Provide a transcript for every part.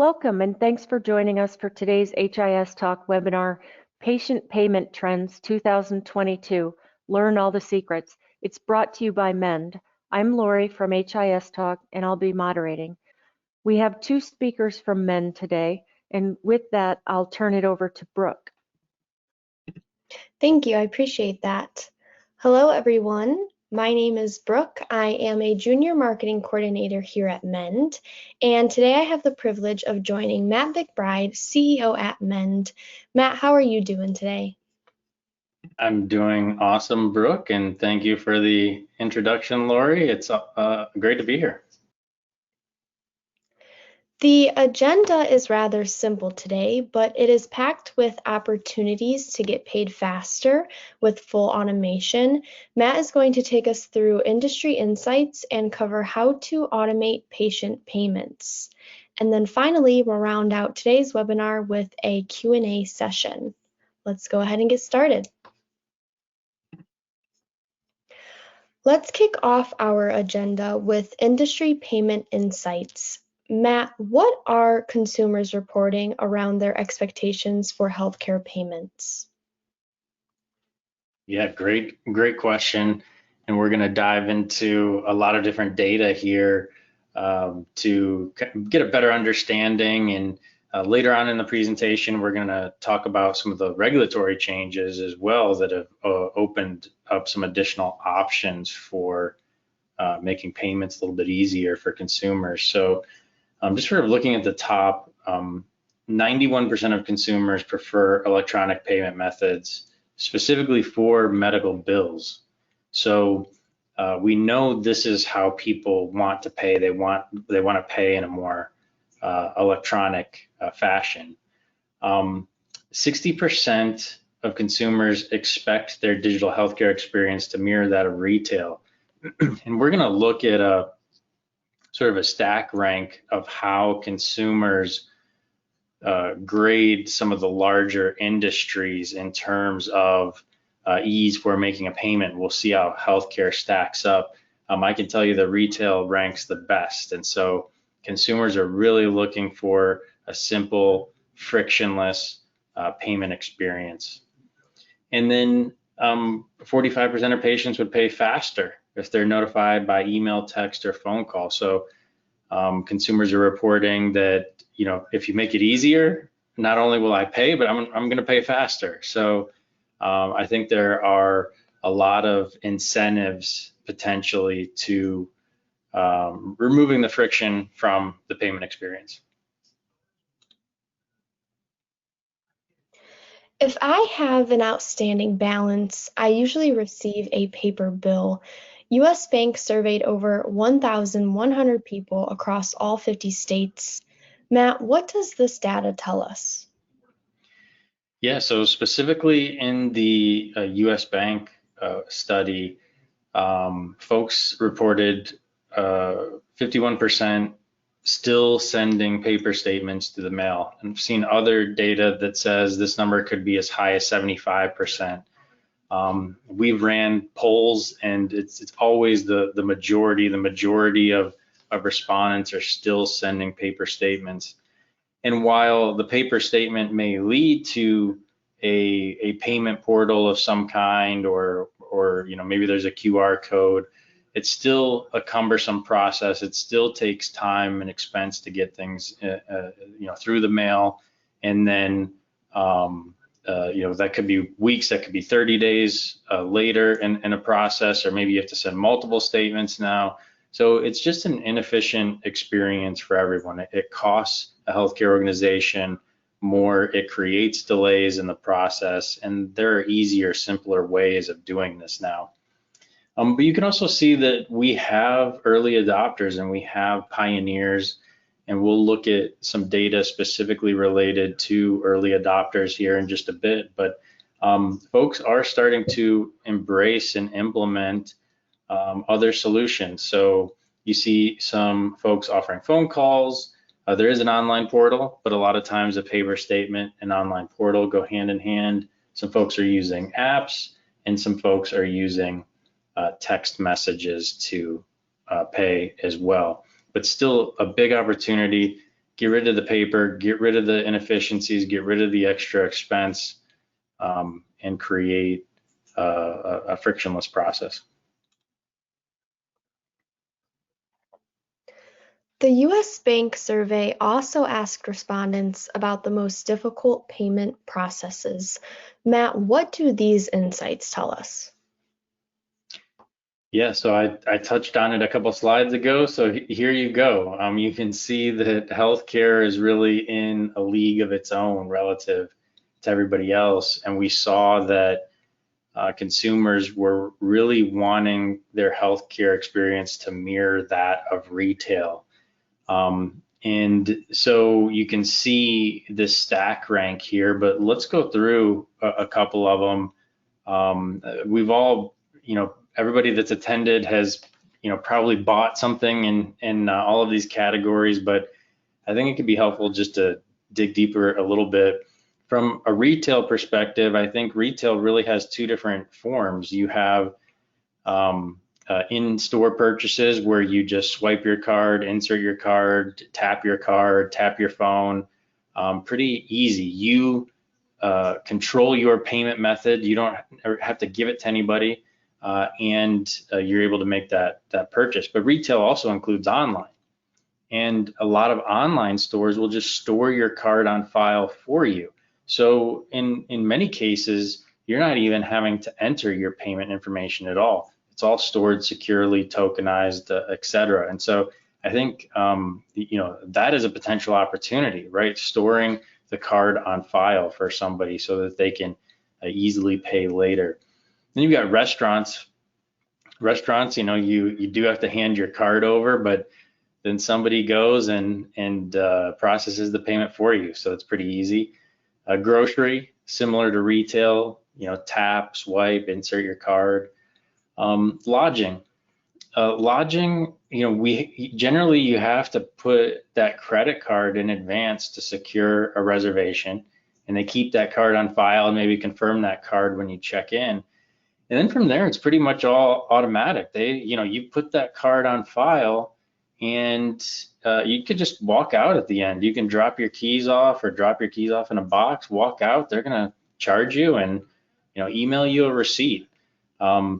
Welcome and thanks for joining us for today's HIS Talk webinar, Patient Payment Trends 2022, Learn All the Secrets. It's brought to you by Mend. I'm Lori from HIS Talk and I'll be moderating. We have two speakers from Mend today, and with that, I'll turn it over to Brooke. Thank you, I appreciate that. Hello everyone, my name is Brooke. I am a junior marketing coordinator here at Mend, and today I have the privilege of joining Matt McBride, CEO at Mend. Matt, how are you doing today? I'm doing awesome, Brooke, and thank you for the introduction, Lori. It's great to be here. The agenda is rather simple today, but it is packed with opportunities to get paid faster with full automation. Matt is going to take us through industry insights and cover how to automate patient payments. And then finally, we'll round out today's webinar with a Q&A session. Let's go ahead and get started. Let's kick off our agenda with industry payment insights. Matt, what are consumers reporting around their expectations for healthcare payments? Yeah, great question. And we're going to dive into a lot of different data here to get a better understanding. And later on in the presentation, we're going to talk about some of the regulatory changes as well that have opened up some additional options for making payments a little bit easier for consumers. So just sort of looking at the top, 91% of consumers prefer electronic payment methods, specifically for medical bills. So we know this is how people want to pay. They want to pay in a more electronic fashion. 60% of consumers expect their digital healthcare experience to mirror that of retail. And we're going to look at a sort of a stack rank of how consumers grade some of the larger industries in terms of ease for making a payment. We'll see how healthcare stacks up. I can tell you the retail ranks the best. And so consumers are really looking for a simple, frictionless payment experience. And then 45% of patients would pay faster if they're notified by email, text, or phone call. So consumers are reporting that, you know, if you make it easier, not only will I pay, but I'm going to pay faster. So I think there are a lot of incentives potentially to removing the friction from the payment experience. If I have an outstanding balance, I usually receive a paper bill. U.S. Bank surveyed over 1,100 people across all 50 states. Matt, what does this data tell us? Yeah, so specifically in the U.S. Bank study, folks reported 51% still sending paper statements to the mail. And I've seen other data that says this number could be as high as 75%. We've ran polls, and it's always the majority of respondents are still sending paper statements. And while the paper statement may lead to a payment portal of some kind, or you know, maybe there's a QR code, it's still a cumbersome process. It still takes time and expense to get things you know, through the mail, and then you know, that could be weeks, that could be 30 days later in a process, or maybe you have to send multiple statements now. So it's just an inefficient experience for everyone. It costs a healthcare organization more, it creates delays in the process, and there are easier, simpler ways of doing this now. But you can also see that we have early adopters and we have pioneers, and we'll look at some data specifically related to early adopters here in just a bit. But folks are starting to embrace and implement other solutions. So you see some folks offering phone calls. There is an online portal, but a lot of times a paper statement and online portal go hand in hand. Some folks are using apps, and some folks are using text messages to pay as well. But still a big opportunity. get rid of the paper, get rid of the inefficiencies, get rid of the extra expense, and create a frictionless process. The U.S. Bank survey also asked respondents about the most difficult payment processes. Matt, what do these insights tell us? Yeah, so I touched on it a couple slides ago. So here you go. You can see that healthcare is really in a league of its own relative to everybody else. And we saw that consumers were really wanting their healthcare experience to mirror that of retail. And so you can see this stack rank here, but let's go through a couple of them. We've all, everybody that's attended has, probably bought something in all of these categories, but I think it could be helpful just to dig deeper a little bit. From a retail perspective, I think retail really has two different forms. You have in-store purchases where you just swipe your card, insert your card, tap your phone. Pretty easy. You control your payment method. You don't have to give it to anybody, and you're able to make that purchase. But retail also includes online. And a lot of online stores will just store your card on file for you. So in many cases, you're not even having to enter your payment information at all. It's all stored securely, tokenized, et cetera. And so I think, that is a potential opportunity, right? Storing the card on file for somebody so that they can easily pay later. Then you've got restaurants. Restaurants, you do have to hand your card over, but then somebody goes and processes the payment for you. So it's pretty easy. Grocery, similar to retail, tap, swipe, insert your card. Lodging, we generally you have to put that credit card in advance to secure a reservation, and they keep that card on file and maybe confirm that card when you check in. And then from there, it's pretty much all automatic. You put that card on file, and you could just walk out at the end. You can drop your keys off in a box, walk out. They're gonna charge you and email you a receipt.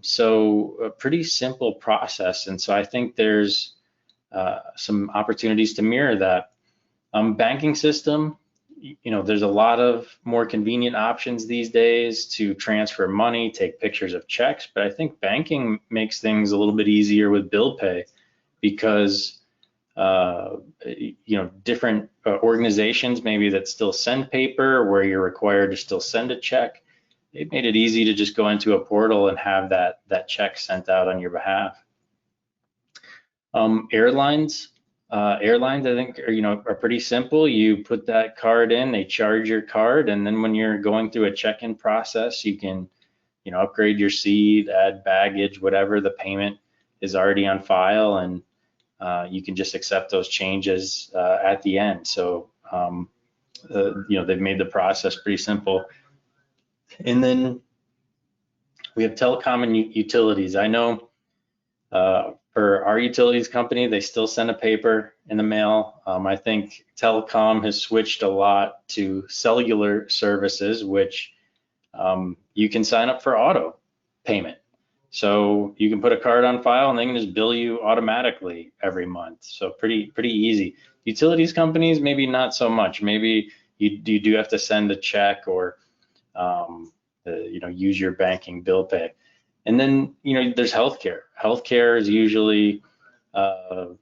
So a pretty simple process. And so I think there's some opportunities to mirror that. Banking system, there's a lot of more convenient options these days to transfer money, take pictures of checks, but I think banking makes things a little bit easier with bill pay because different organizations maybe that still send paper where you're required to still send a check. They've made it easy to just go into a portal and have that check sent out on your behalf. Airlines, I think are pretty simple. You put that card in, they charge your card, and then when you're going through a check-in process, you can upgrade your seat, add baggage, whatever. The payment is already on file, and you can just accept those changes at the end. So they've made the process pretty simple. And then we have telecom and utilities. I know for our utilities company, they still send a paper in the mail. I think telecom has switched a lot to cellular services, which you can sign up for auto payment. So you can put a card on file and they can just bill you automatically every month. So pretty easy. Utilities companies, maybe not so much. Maybe you do have to send a check or use your banking bill pay. And then there's healthcare. Healthcare is usually a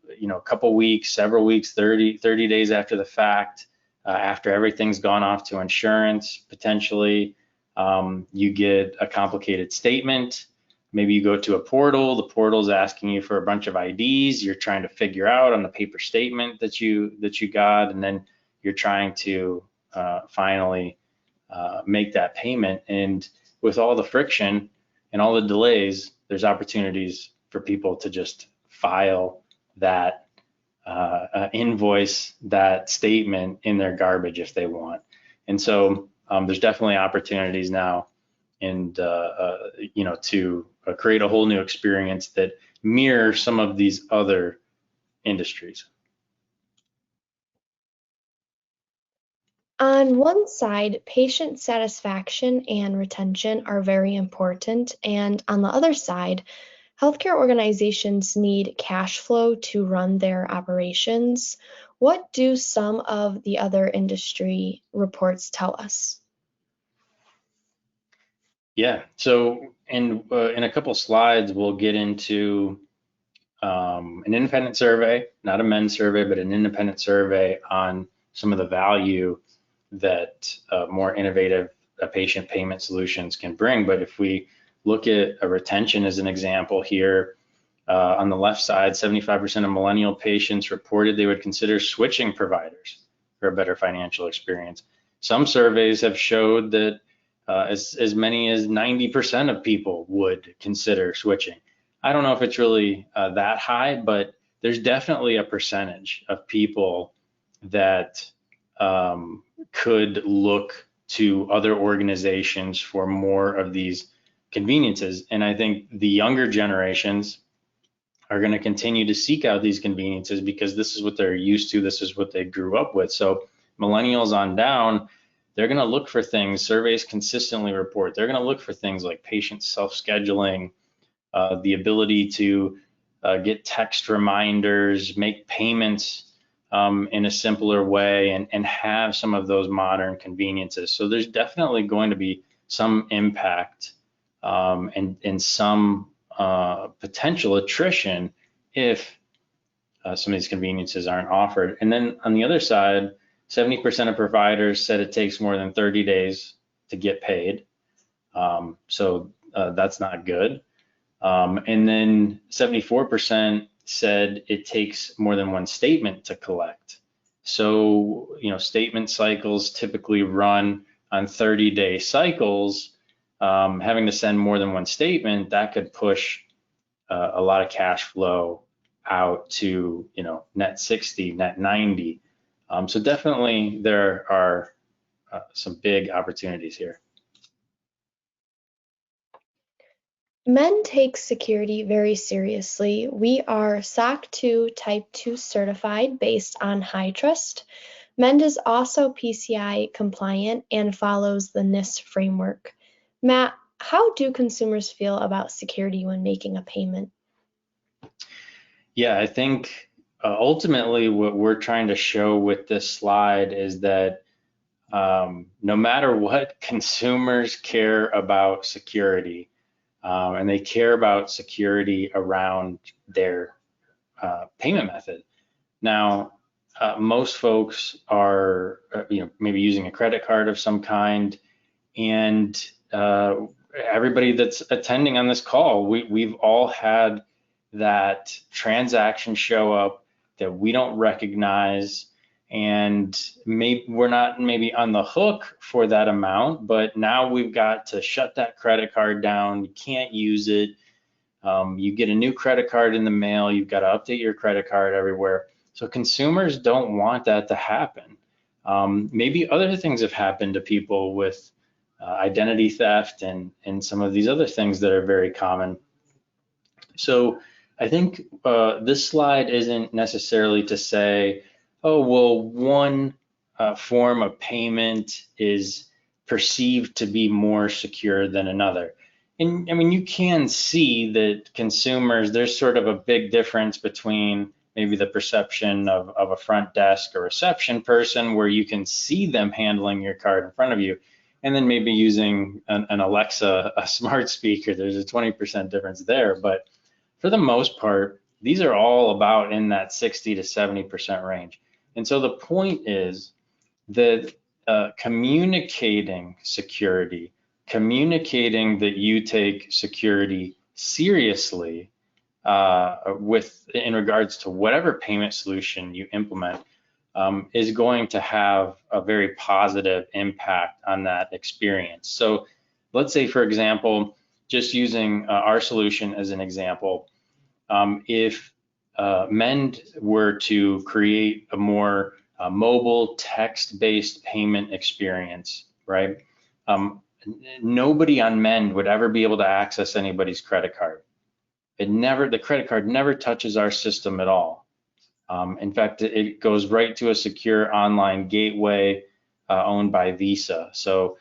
couple weeks, several weeks, 30 days after the fact, after everything's gone off to insurance. Potentially you get a complicated statement. Maybe you go to a portal, the portal's asking you for a bunch of IDs, you're trying to figure out on the paper statement that you got, and then you're trying to finally make that payment. And with all the friction and all the delays, there's opportunities for people to just file that invoice, that statement in their garbage if they want. And so there's definitely opportunities now and to create a whole new experience that mirrors some of these other industries. On one side, patient satisfaction and retention are very important, and on the other side, healthcare organizations need cash flow to run their operations. What do some of the other industry reports tell us? Yeah, so in a couple slides, we'll get into an independent survey, not a men's survey, but an independent survey on some of the value that more innovative patient payment solutions can bring. But if we look at a retention as an example here, on the left side, 75% of millennial patients reported they would consider switching providers for a better financial experience. Some surveys have showed that as many as 90% of people would consider switching. I don't know if it's really that high, but there's definitely a percentage of people that could look to other organizations for more of these conveniences. And I think the younger generations are going to continue to seek out these conveniences because this is what they're used to. This is what they grew up with. So millennials on down, they're going to look for things. Surveys consistently report they're going to look for things like patient self-scheduling, the ability to get text reminders, make payments in a simpler way, and have some of those modern conveniences. So there's definitely going to be some impact and some potential attrition if some of these conveniences aren't offered. And then on the other side, 70% of providers said it takes more than 30 days to get paid. So that's not good. And then 74% said it takes more than one statement to collect. So, statement cycles typically run on 30-day cycles. Having to send more than one statement, that could push a lot of cash flow out to, net 60, net 90. So definitely there are some big opportunities here. Men take security very seriously. We are SOC 2 Type 2 certified based on HITRUST. Mend is also PCI compliant and follows the NIST framework. Matt, how do consumers feel about security when making a payment? Yeah, I think ultimately what we're trying to show with this slide is that no matter what, consumers care about security, and they care about security around their payment method. Now, most folks are, maybe using a credit card of some kind, and everybody that's attending on this call, we've all had that transaction show up that we don't recognize, and maybe we're not on the hook for that amount, but now we've got to shut that credit card down. You can't use it. You get a new credit card in the mail. You've got to update your credit card everywhere. So consumers don't want that to happen. Maybe other things have happened to people with identity theft and some of these other things that are very common. So I think this slide isn't necessarily to say, oh, well, one form of payment is perceived to be more secure than another. And I mean, you can see that consumers, there's sort of a big difference between maybe the perception of a front desk or reception person where you can see them handling your card in front of you, and then maybe using an Alexa, a smart speaker. There's a 20% difference there. But for the most part, these are all about in that 60 to 70% range. And so the point is that communicating security, communicating that you take security seriously in regards to whatever payment solution you implement is going to have a very positive impact on that experience. So let's say, for example, just using our solution as an example, if Mend were to create a more mobile text-based payment experience, right? Nobody on Mend would ever be able to access anybody's credit card. The credit card never touches our system at all. In fact, it goes right to a secure online gateway owned by Visa. So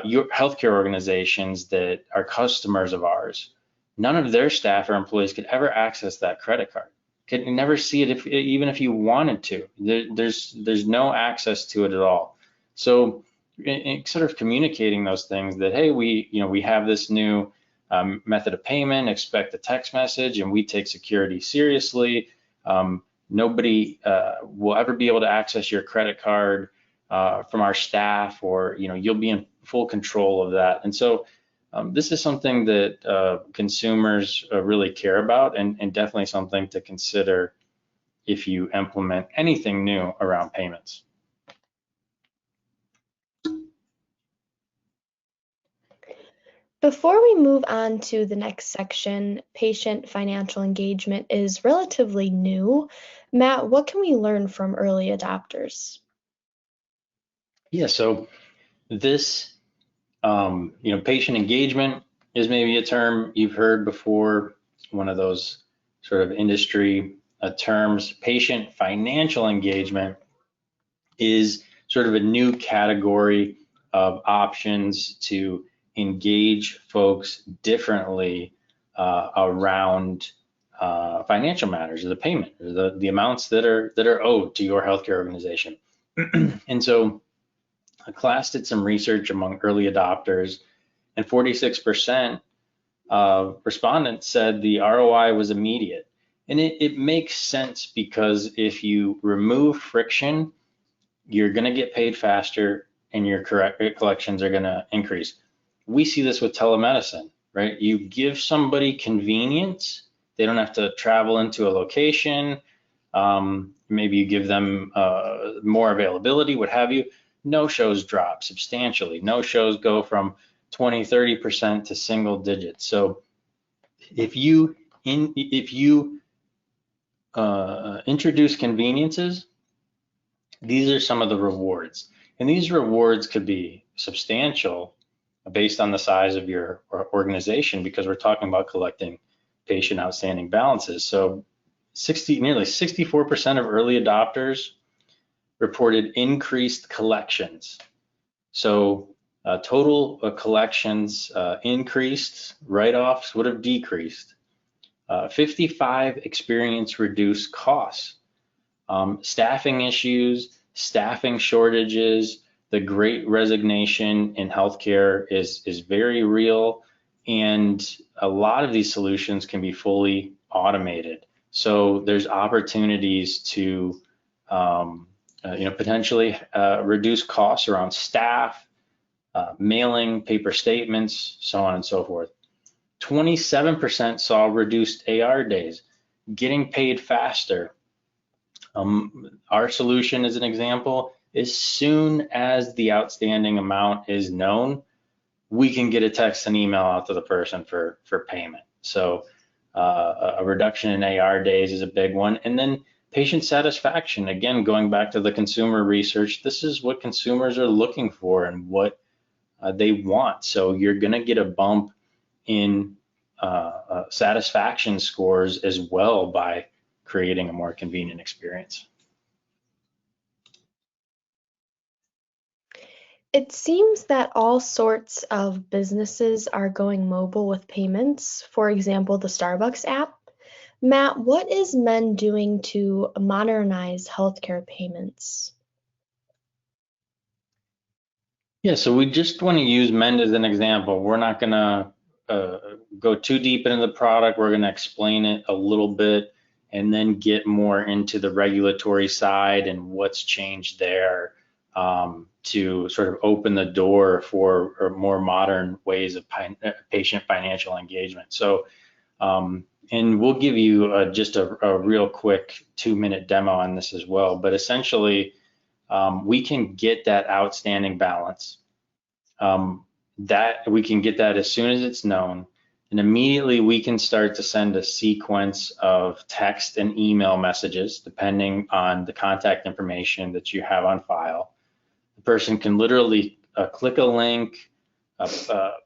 your healthcare organizations that are customers of ours, none of their staff or employees could ever access that credit card. Could never see it even if you wanted to. There's no access to it at all. So sort of communicating those things that, hey, we have this new method of payment, expect a text message, and we take security seriously. Nobody will ever be able to access your credit card from our staff, or you'll be in full control of that. And so this is something that consumers really care about, and definitely something to consider if you implement anything new around payments. Before we move on to the next section, patient financial engagement is relatively new. Matt, what can we learn from early adopters? Yeah, so this, patient engagement is maybe a term you've heard before, one of those sort of industry terms. Patient financial engagement is sort of a new category of options to engage folks differently around financial matters, the payment, or the amounts that are owed to your healthcare organization. And so a class did some research among early adopters, and 46% of respondents said the ROI was immediate. And it makes sense, because if you remove friction, you're going to get paid faster and your collections are going to increase. We see this with telemedicine, right? You give somebody convenience. They don't have to travel into a location. Maybe you give them more availability, what have you. No-shows drop substantially. No-shows go from 20, 30% to single digits. So if you introduce conveniences, these are some of the rewards. And these rewards could be substantial based on the size of your organization, because we're talking about collecting patient outstanding balances. So nearly 64% of early adopters reported increased collections. So total collections increased, write-offs would have decreased. 55 experienced reduced costs. Staffing issues, staffing shortages, the great resignation in healthcare is very real, and a lot of these solutions can be fully automated. So there's opportunities to potentially reduce costs around staff, mailing, paper statements, so on and so forth. 27% saw reduced AR days, getting paid faster. Our solution, as an example, as soon as the outstanding amount is known, we can get a text and email out to the person for payment. So a reduction in AR days is a big one. And then patient satisfaction, again, going back to the consumer research, this is what consumers are looking for and what they want. So you're going to get a bump in satisfaction scores as well by creating a more convenient experience. It seems that all sorts of businesses are going mobile with payments, for example, the Starbucks app. Matt, what is Mend doing to modernize healthcare payments? Yeah, so we just want to use Mend as an example. We're not going to go too deep into the product. We're going to explain it a little bit and then get more into the regulatory side and what's changed there to sort of open the door for more modern ways of patient financial engagement. So, and we'll give you just a real quick 2-minute demo on this as well. But essentially, we can get that outstanding balance. That we can get that as soon as it's known, and immediately we can start to send a sequence of text and email messages depending on the contact information that you have on file. The person can literally click a link,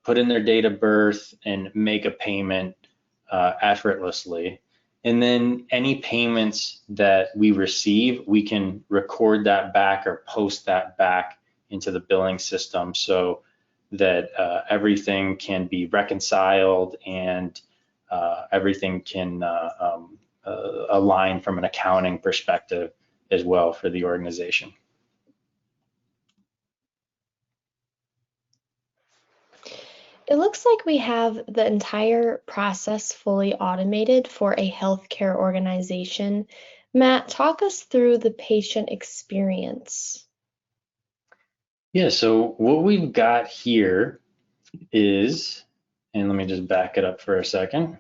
put in their date of birth, and make a payment effortlessly. And then any payments that we receive, we can record that back or post that back into the billing system so that everything can be reconciled and everything can align from an accounting perspective as well for the organization. It looks like we have the entire process fully automated for a healthcare organization. Matt, talk us through the patient experience. Yeah, so what we've got here is, and let me just back it up for a second.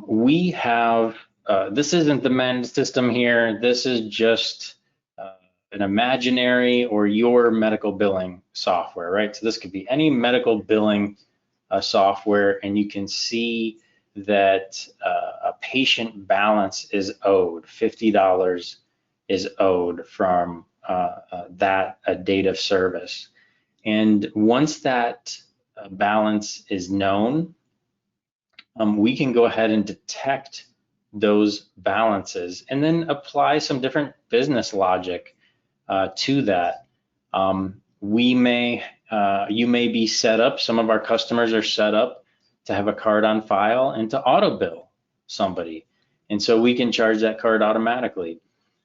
We have, this isn't the Mend system here. This is just an imaginary or your medical billing software, right? So this could be any medical billing software, and you can see that a patient balance is owed, $50 is owed from that date of service. And once that balance is known, we can go ahead and detect those balances and then apply some different business logic to that. You may be set up, some of our customers are set up to have a card on file and to auto bill somebody. And so we can charge that card automatically.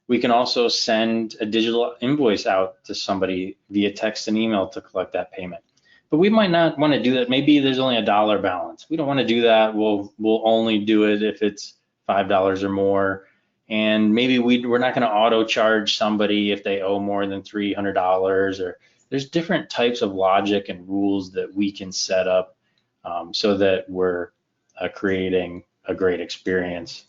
We can also send a digital invoice out to somebody via text and email to collect that payment. But we might not want to do that. Maybe there's only $1 balance. We don't want to do that. We'll only do it if it's $5 or more. And maybe we're not going to auto charge somebody if they owe more than $300, or there's different types of logic and rules that we can set up so that we're creating a great experience.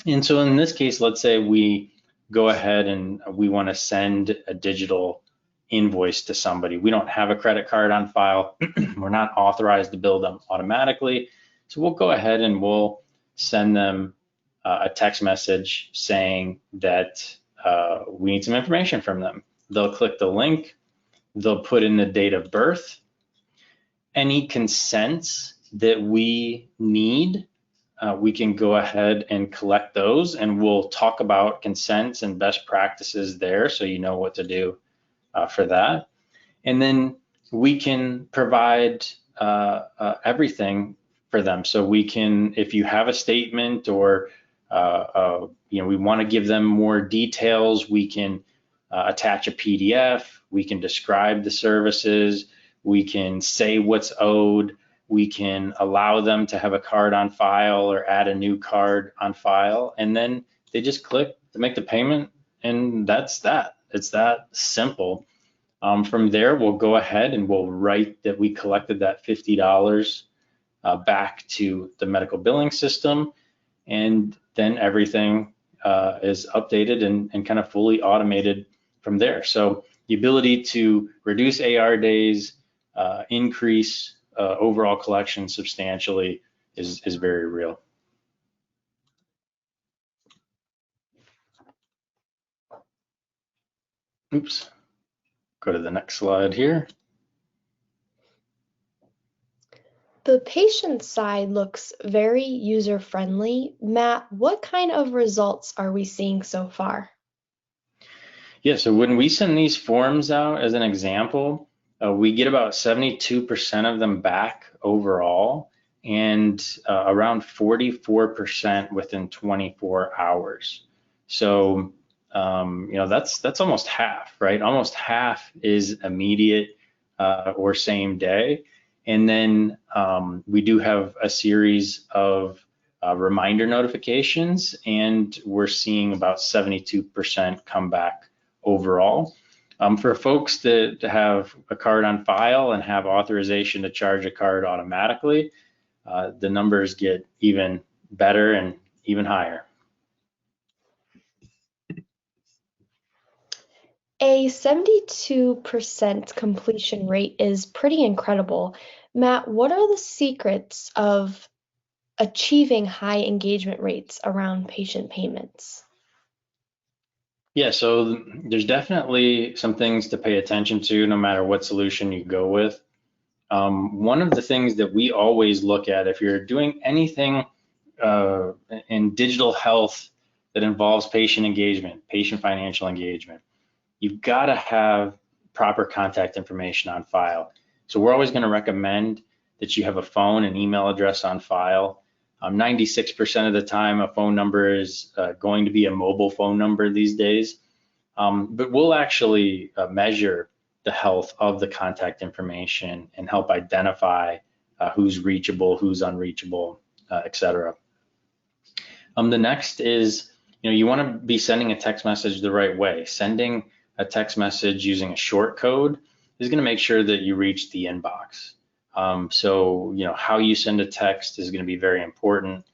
And so in this case, let's say we go ahead and we want to send a digital invoice to somebody. We don't have a credit card on file. We're not authorized to bill them automatically. So we'll go ahead and we'll send them a text message saying that we need some information from them. They'll click the link. They'll put in the date of birth. Any consents that we need, we can go ahead and collect those, and we'll talk about consents and best practices there so you know what to do for that. And then we can provide everything for them. So we can, if you have a statement or we want to give them more details, we can attach a PDF, we can describe the services, we can say what's owed, we can allow them to have a card on file or add a new card on file, and then they just click to make the payment, and that's that. It's that simple. From there, we'll go ahead and we'll write that we collected that $50 back to the medical billing system, and then everything is updated and kind of fully automated from there. So the ability to reduce AR days, increase overall collection substantially is very real. Oops. Go to the next slide here. The patient side looks very user-friendly. Matt, what kind of results are we seeing so far? Yeah, so when we send these forms out as an example, we get about 72% of them back overall, and around 44% within 24 hours. So that's almost half, right? Almost half is immediate or same day. And then we do have a series of reminder notifications, and we're seeing about 72% come back overall. For folks that have a card on file and have authorization to charge a card automatically, the numbers get even better and even higher. A 72% completion rate is pretty incredible. Matt, what are the secrets of achieving high engagement rates around patient payments? Yeah, so there's definitely some things to pay attention to no matter what solution you go with. One of the things that we always look at if you're doing anything in digital health that involves patient engagement, patient financial engagement, you've got to have proper contact information on file. So we're always going to recommend that you have a phone and email address on file. 96% of the time, a phone number is going to be a mobile phone number these days. But we'll actually measure the health of the contact information and help identify who's reachable, who's unreachable, etc. The next is, you want to be sending a text message the right way. Sending a text message using a short code is going to make sure that you reach the inbox. So, how you send a text is going to be very important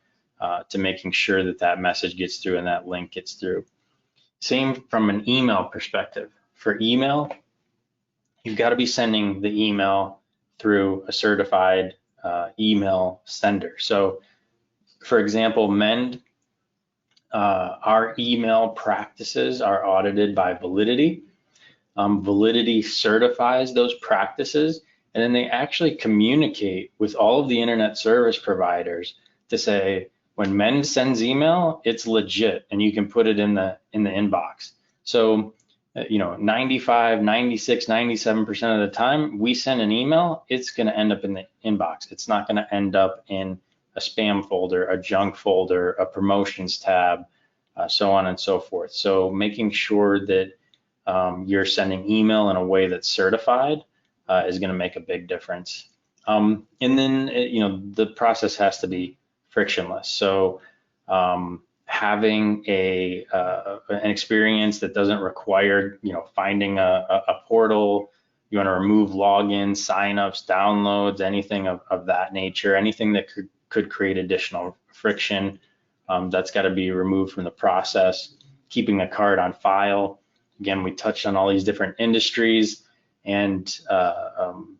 to making sure that that message gets through and that link gets through. Same from an email perspective. For email, you've got to be sending the email through a certified email sender. So, for example, Mend, our email practices are audited by Validity. Validity certifies those practices, and then they actually communicate with all of the internet service providers to say, when Mend sends email, it's legit, and you can put it in the inbox. So, 95, 96, 97% of the time we send an email, it's going to end up in the inbox. It's not going to end up in a spam folder, a junk folder, a promotions tab, so on and so forth. So making sure that you're sending email in a way that's certified is going to make a big difference. And then, the process has to be frictionless. So having an experience that doesn't require, finding a portal. You want to remove logins, signups, downloads, anything of that nature, anything that could create additional friction. That's got to be removed from the process. Keeping a card on file. Again, we touched on all these different industries and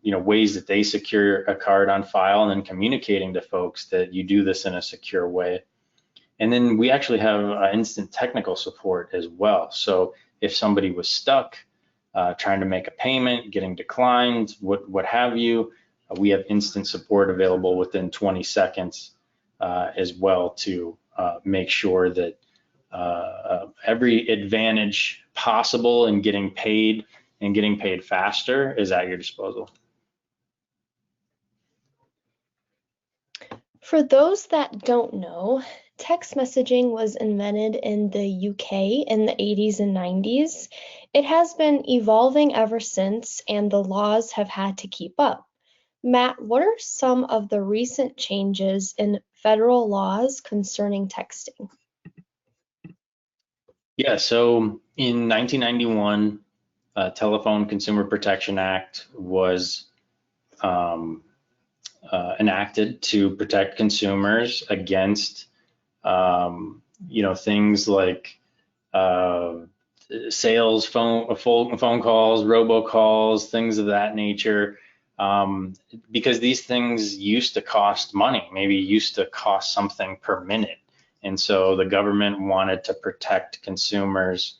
ways that they secure a card on file, and then communicating to folks that you do this in a secure way. And then we actually have instant technical support as well. So if somebody was stuck trying to make a payment, getting declined, what have you, we have instant support available within 20 seconds as well to make sure that every advantage possible in getting paid and getting paid faster is at your disposal. For those that don't know, text messaging was invented in the UK in the 80s and 90s. It has been evolving ever since, and the laws have had to keep up. Matt, what are some of the recent changes in federal laws concerning texting? Yeah, so in 1991, Telephone Consumer Protection Act was enacted to protect consumers against, things like sales, phone calls, robocalls, things of that nature, because these things used to cost money, maybe used to cost something per minute. And so the government wanted to protect consumers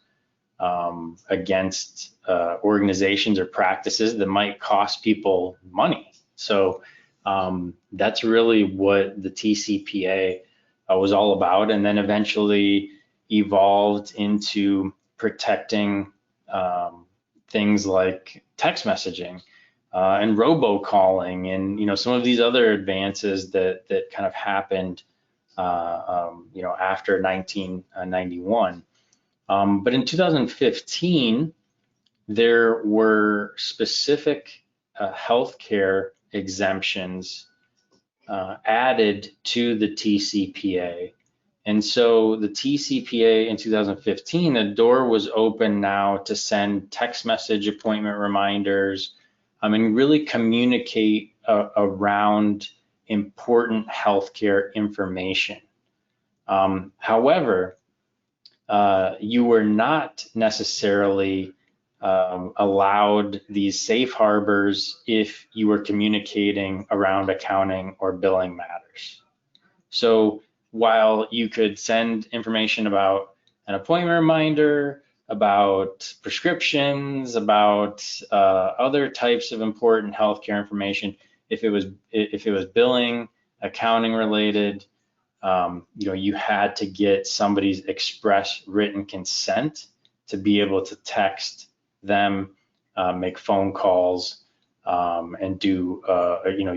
against organizations or practices that might cost people money. So that's really what the TCPA was all about, and then eventually evolved into protecting things like text messaging and robocalling, and some of these other advances that kind of happened after 1991. But in 2015, there were specific healthcare exemptions added to the TCPA. And so the TCPA in 2015, the door was open now to send text message appointment reminders and really communicate around important healthcare information. However, you were not necessarily allowed these safe harbors if you were communicating around accounting or billing matters. So while you could send information about an appointment reminder, about prescriptions, about other types of important healthcare information, if it was billing, accounting related, you had to get somebody's express written consent to be able to text them make phone calls and do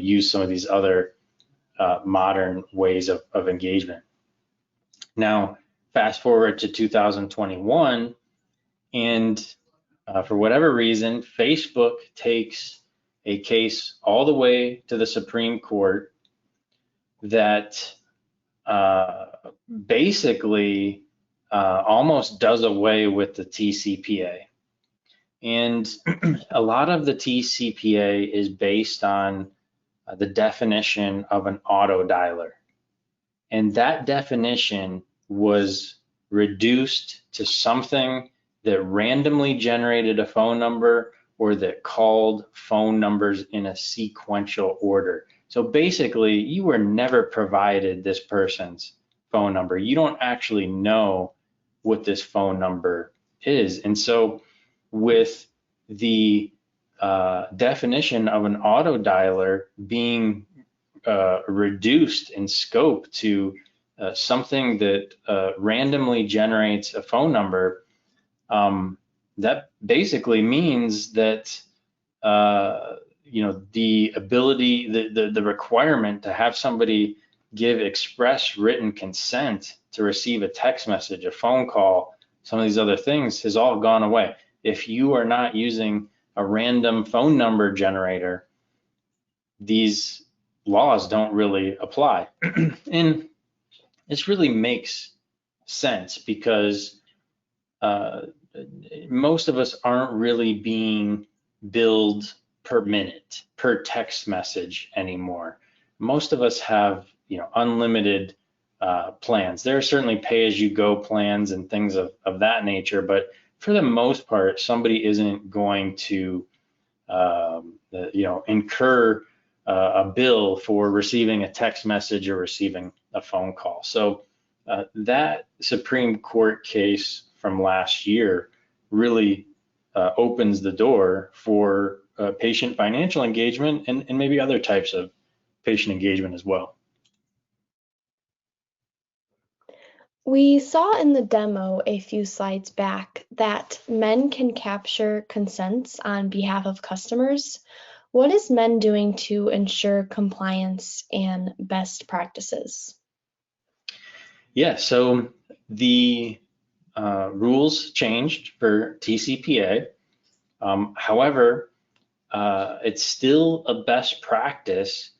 use some of these other modern ways of engagement. Now, fast forward to 2021, and for whatever reason, Facebook takes a case all the way to the Supreme Court that basically almost does away with the TCPA. And a lot of the TCPA is based on the definition of an auto dialer. And that definition was reduced to something that randomly generated a phone number or that called phone numbers in a sequential order. So basically, you were never provided this person's phone number. You don't actually know what this phone number is. And so with the definition of an auto dialer being reduced in scope to something that randomly generates a phone number, that basically means that the ability, the requirement to have somebody give express written consent to receive a text message, a phone call, some of these other things has all gone away. If you are not using a random phone number generator, these laws don't really apply. And this really makes sense because most of us aren't really being billed per minute, per text message anymore. Most of us have, unlimited plans. There are certainly pay-as-you-go plans and things of that nature, but for the most part, somebody isn't going to, incur a bill for receiving a text message or receiving a phone call. So that Supreme Court case from last year really opens the door for patient financial engagement and maybe other types of patient engagement as well. We saw in the demo a few slides back that Men can capture consents on behalf of customers. What is Men doing to ensure compliance and best practices? Yeah, so the rules changed for TCPA. However, it's still a best practice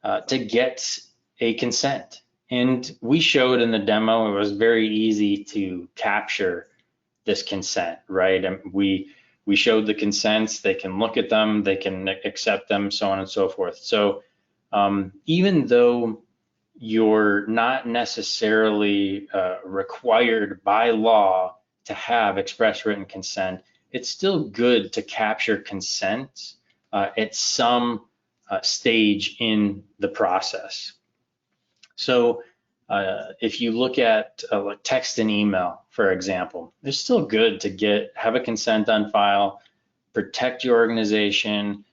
to get a consent. And we showed in the demo, it was very easy to capture this consent, right? And we showed the consents, they can look at them, they can accept them, so on and so forth. So even though you're not necessarily required by law to have express written consent, it's still good to capture consent at some stage in the process. So if you look at like text and email, for example, it's still good to have a consent on file, protect your organization,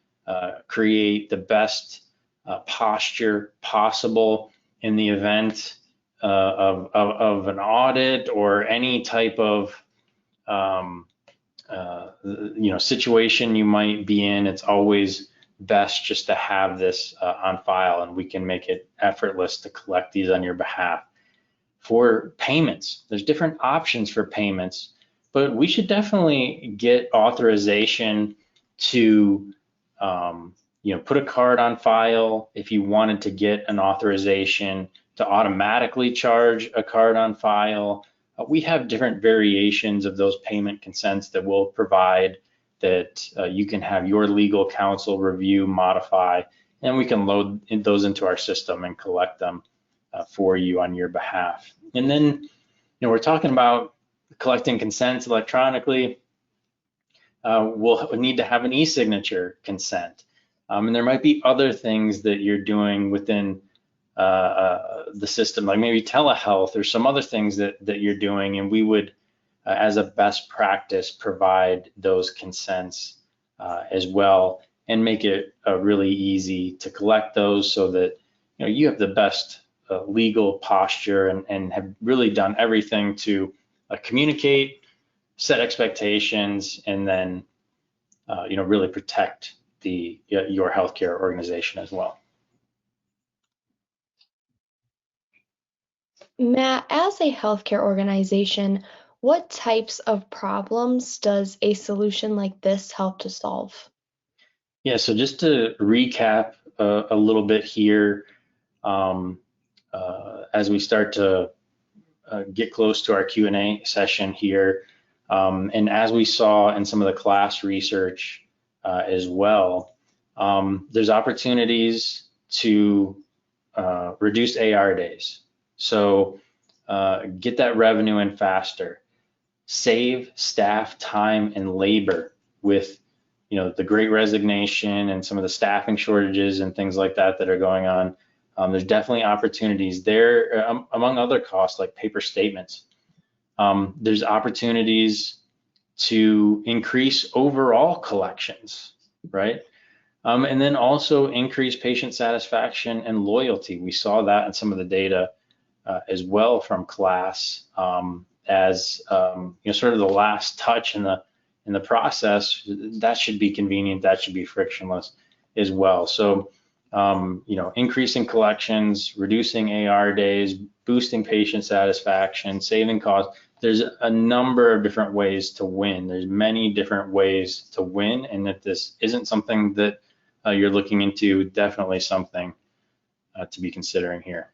create the best posture possible in the event of an audit or any type of situation you might be in. It's always best just to have this on file, and we can make it effortless to collect these on your behalf. For payments, there's different options for payments, but we should definitely get authorization to put a card on file if you wanted to get an authorization to automatically charge a card on file. We have different variations of those payment consents that we'll provide that you can have your legal counsel review, modify, and we can load those into our system and collect them for you on your behalf. And then, we're talking about collecting consents electronically. We'll need to have an e-signature consent. And there might be other things that you're doing within the system, like maybe telehealth or some other things that you're doing, and we would, as a best practice, provide those consents as well and make it really easy to collect those so that you have the best legal posture and have really done everything to communicate, set expectations, and then really protect your healthcare organization as well. Matt, as a healthcare organization, what types of problems does a solution like this help to solve? Yeah, so just to recap a little bit here, as we start to get close to our Q&A session here, and as we saw in some of the class research as well, there's opportunities to reduce AR days. So get that revenue in faster, save staff time and labor with the Great Resignation and some of the staffing shortages and things like that that are going on. There's definitely opportunities there, among other costs like paper statements. There's opportunities to increase overall collections, right? And then also increase patient satisfaction and loyalty. We saw that in some of the data as well from class as sort of the last touch in the process. That should be convenient. That should be frictionless as well. So increasing collections, reducing AR days, boosting patient satisfaction, saving costs. There's a number of different ways to win. There's many different ways to win, and if this isn't something that you're looking into, definitely something to be considering here.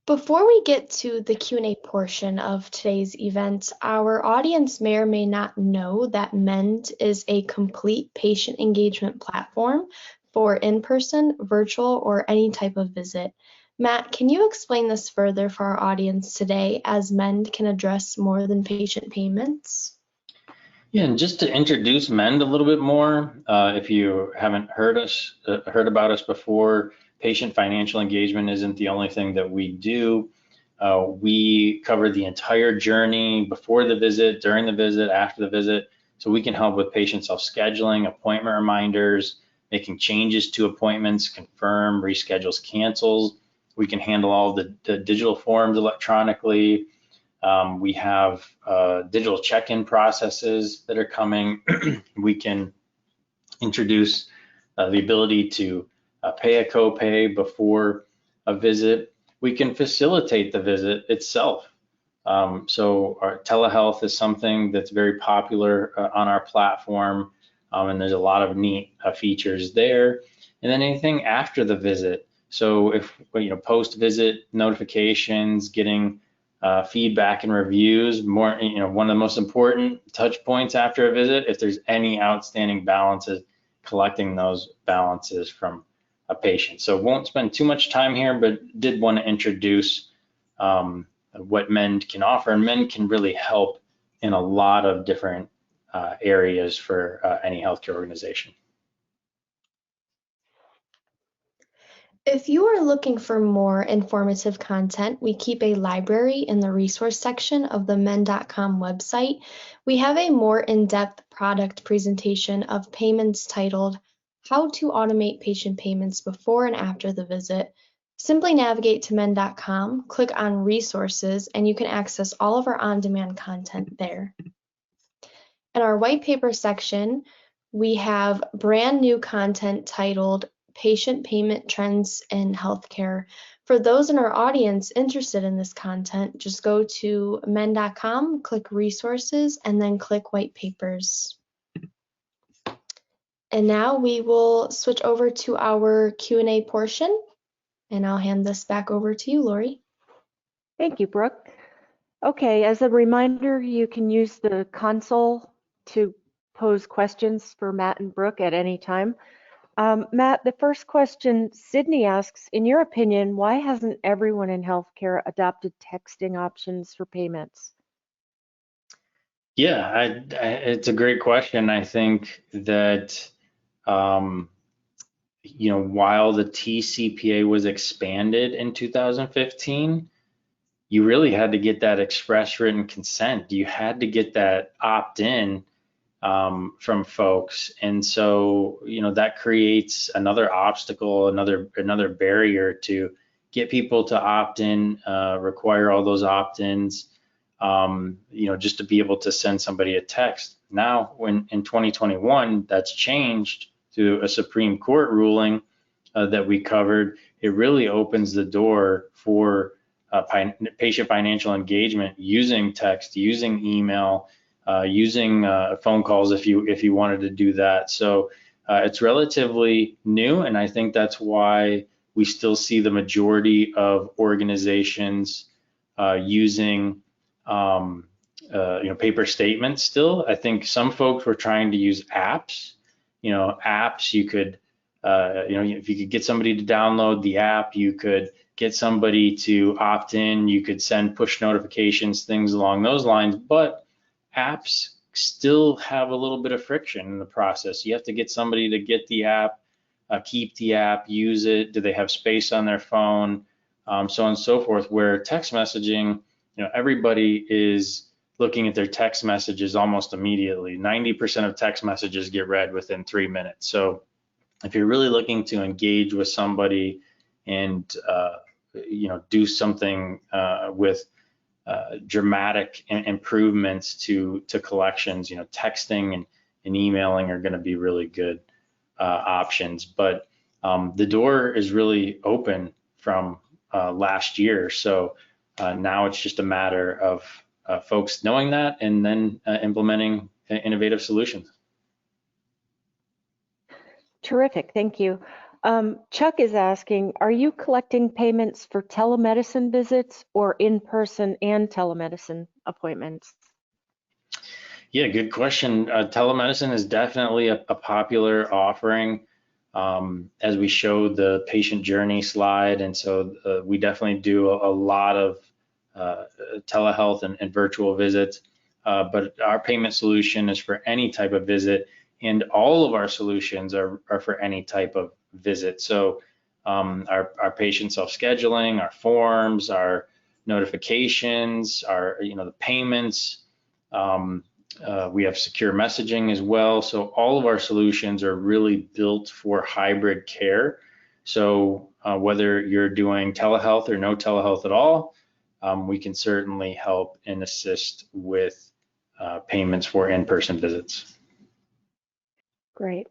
Before we get to the Q&A portion of today's event, our audience may or may not know that Mend is a complete patient engagement platform for in-person, virtual, or any type of visit. Matt, can you explain this further for our audience today, as Mend can address more than patient payments? Yeah, and just to introduce Mend a little bit more, if you haven't heard about us before, patient financial engagement isn't the only thing that we do. We cover the entire journey before the visit, during the visit, after the visit. So we can help with patient self-scheduling, appointment reminders, making changes to appointments, confirm, reschedules, cancels. We can handle all the digital forms electronically. We have digital check-in processes that are coming. We can introduce the ability to pay a copay before a visit. We can facilitate the visit itself. So our telehealth is something that's very popular on our platform, and there's a lot of neat features there. And then anything after the visit. So if post-visit notifications, getting feedback and reviews, one of the most important touch points after a visit, if there's any outstanding balances, collecting those balances from a patient. So won't spend too much time here, but did want to introduce what Mend can offer, and Mend can really help in a lot of different areas for any healthcare organization. If you are looking for more informative content, we keep a library in the resource section of the mend.com website. We have a more in-depth product presentation of payments titled How to Automate Patient Payments Before and After the Visit. Simply navigate to mend.com, click on resources, and you can access all of our on-demand content there. In our white paper section, we have brand new content titled Patient Payment Trends in Healthcare. For those in our audience interested in this content, just go to mend.com, click resources, and then click white papers. And now we will switch over to our Q&A portion, and I'll hand this back over to you, Lori. Thank you, Brooke. Okay, as a reminder, you can use the console to pose questions for Matt and Brooke at any time. Matt, the first question Sydney asks, in your opinion, why hasn't everyone in healthcare adopted texting options for payments? Yeah, it's a great question. I think that, while the TCPA was expanded in 2015, you really had to get that express written consent. You had to get that opt-in from folks, and so that creates another obstacle, another barrier to get people to opt in, require all those opt-ins. just to be able to send somebody a text. Now, when in 2021, that's changed through a Supreme Court ruling that we covered. It really opens the door for patient financial engagement using text, using email, using phone calls if you wanted to do that. So it's relatively new, and I think that's why we still see the majority of organizations using paper statements still. I think some folks were trying to use apps. Apps you could, if you could get somebody to download the app, you could get somebody to opt in, you could send push notifications, things along those lines. But apps still have a little bit of friction in the process. You have to get somebody to get the app, keep the app, use it. Do they have space on their phone? So on and so forth. Where text messaging, everybody is looking at their text messages almost immediately. 90% of text messages get read within 3 minutes. So if you're really looking to engage with somebody and do something with dramatic improvements to collections, texting and emailing are going to be really good options. But the door is really open from last year. So now it's just a matter of folks knowing that and then implementing innovative solutions. Terrific, thank you. Chuck is asking, are you collecting payments for telemedicine visits or in-person and telemedicine appointments? Yeah, good question. Telemedicine is definitely a popular offering, as we showed the patient journey slide. And so we definitely do a lot of telehealth and virtual visits, but our payment solution is for any type of visit, and all of our solutions are for any type of visit. So our patient self-scheduling, our forms, our notifications, our the payments. We have secure messaging as well. So all of our solutions are really built for hybrid care. So whether you're doing telehealth or no telehealth at all, we can certainly help and assist with payments for in-person visits. Great.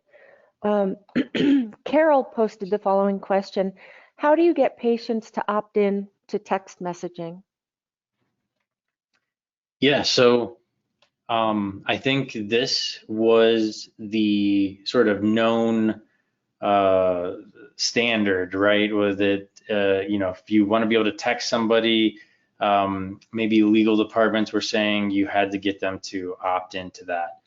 Carol posted the following question. How do you get patients to opt in to text messaging? Yeah, so I think this was the sort of known standard, right? Was it, if you want to be able to text somebody, maybe legal departments were saying you had to get them to opt into that.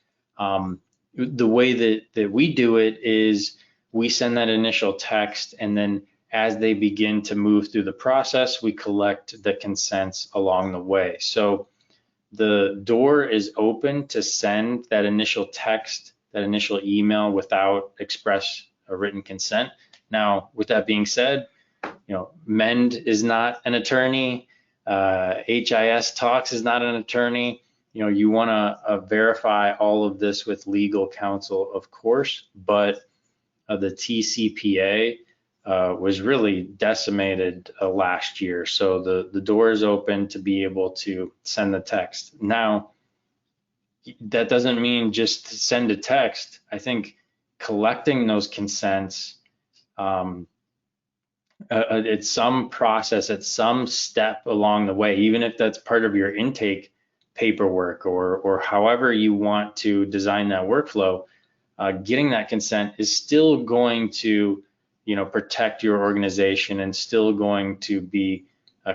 The way that we do it is we send that initial text, and then as they begin to move through the process, we collect the consents along the way. So the door is open to send that initial text, that initial email without express or written consent. Now, with that being said, Mend is not an attorney. HIS Talks is not an attorney. You want to verify all of this with legal counsel, of course, but the TCPA was really decimated last year. So the door is open to be able to send the text. Now, that doesn't mean just send a text. I think collecting those consents, it's some process, it's some step along the way, even if that's part of your intake paperwork or however you want to design that workflow, getting that consent is still going to protect your organization and still going to be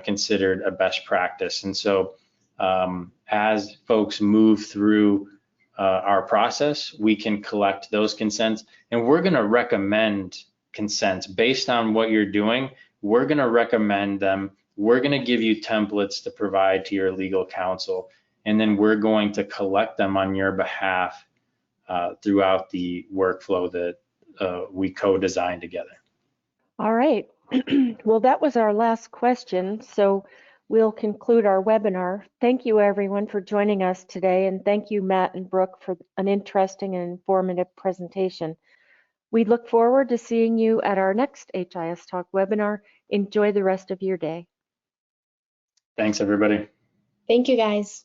considered a best practice. And so as folks move through our process, we can collect those consents, and we're going to recommend consents based on what you're doing. We're going to recommend them. We're going to give you templates to provide to your legal counsel, and then we're going to collect them on your behalf throughout the workflow that we co-designed together. All right. Well, that was our last question, so we'll conclude our webinar. Thank you, everyone, for joining us today, and thank you, Matt and Brooke, for an interesting and informative presentation. We look forward to seeing you at our next HIS Talk webinar. Enjoy the rest of your day. Thanks, everybody. Thank you, guys.